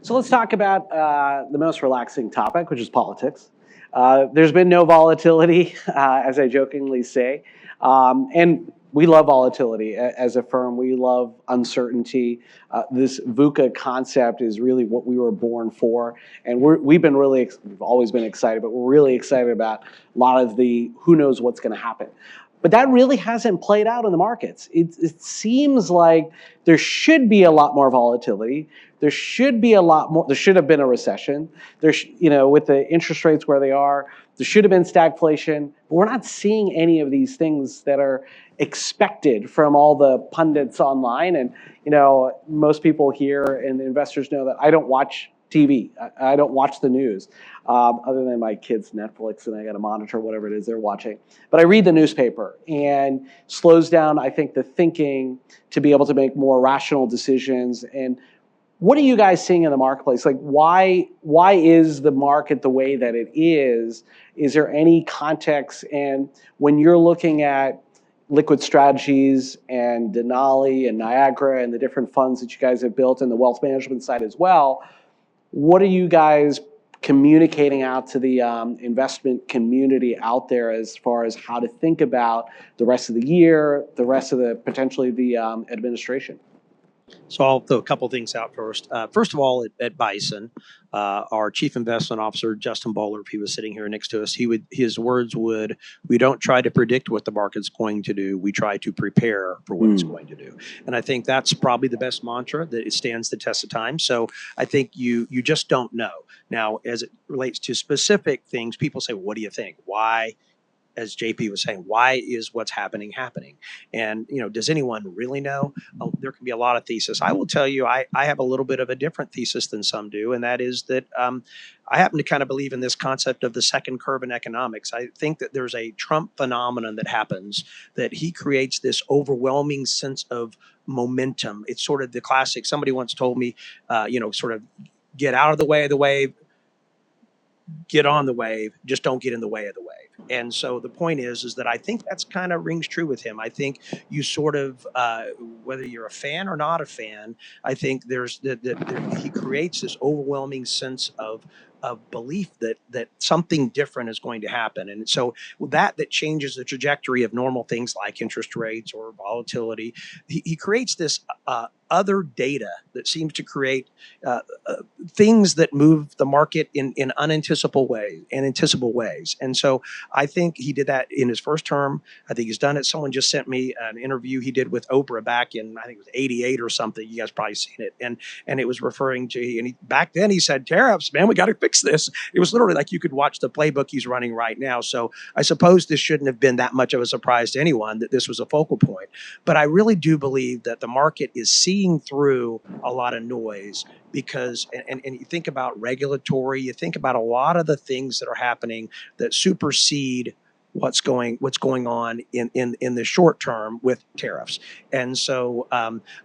So let's talk about the most relaxing topic, which is politics. There's been no volatility, as I jokingly say. And we love volatility as a firm. We love uncertainty. This VUCA concept is really what we were born for. And we've always been excited, but we're really excited about a lot of the who knows what's going to happen. But that really hasn't played out in the markets. It seems like there should be a lot more volatility. There should be a lot more. There should have been a recession. With the interest rates where they are, there should have been stagflation. But we're not seeing any of these things that are expected from all the pundits online. And most people here and investors know that I don't watch TV. I don't watch the news, other than my kids' Netflix, and I got to monitor whatever it is they're watching. But I read the newspaper, and slows down, I think, the thinking to be able to make more rational decisions. And what are you guys seeing in the marketplace? Like, why is the market the way that it is? Is there any context? And when you're looking at liquid strategies and Denali and Niagara and the different funds that you guys have built and the wealth management side as well, what are you guys communicating out to the investment community out there as far as how to think about the rest of the year, the rest of potentially the administration? So I'll throw a couple things out first. First of all, at Bison, our chief investment officer, Justin Bowler, if he was sitting here next to us, his words would, we don't try to predict what the market's going to do. We try to prepare for what it's going to do. And I think that's probably the best mantra, that it stands the test of time. So I think you just don't know. Now, as it relates to specific things, people say, well, what do you think? Why? As JP was saying, why is what's happening? And, does anyone really know? Oh, there can be a lot of thesis. I will tell you, I have a little bit of a different thesis than some do, and that is that I happen to kind of believe in this concept of the second curve in economics. I think that there's a Trump phenomenon that happens, that he creates this overwhelming sense of momentum. It's sort of the classic, somebody once told me, sort of get out of the way of the wave, get on the wave, just don't get in the way of the wave. And so the point is that I think that's kind of rings true with him. I think you sort of, whether you're a fan or not a fan, I think there's he creates this overwhelming sense of belief that something different is going to happen. And so that changes the trajectory of normal things like interest rates or volatility. He creates this other data that seems to create things that move the market in unanticipable ways. And so I think he did that in his first term. I think he's done it. Someone just sent me an interview he did with Oprah back in, I think it was 88 or something. You guys probably seen it. And it was referring to, and back then he said, tariffs, man, we got to fix this. It was literally like you could watch the playbook he's running right now. So I suppose this shouldn't have been that much of a surprise to anyone that this was a focal point. But I really do believe that the market is seeing through a lot of noise, because, and you think about regulatory, you think about a lot of the things that are happening that supersede what's going on in the short term with tariffs. And so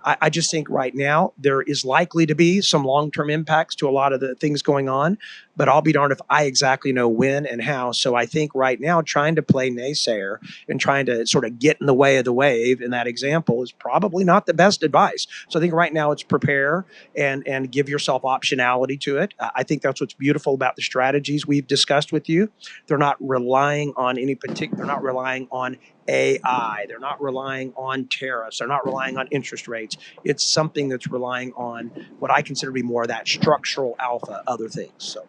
I just think right now there is likely to be some long-term impacts to a lot of the things going on, but I'll be darned if I exactly know when and how. So I think right now trying to play naysayer and trying to sort of get in the way of the wave in that example is probably not the best advice. So I think right now it's prepare and give yourself optionality to it. I think that's what's beautiful about the strategies we've discussed with you. They're not relying on they're not relying on AI. They're not relying on tariffs. They're not relying on interest rates. It's something that's relying on what I consider to be more of that structural alpha, other things. So.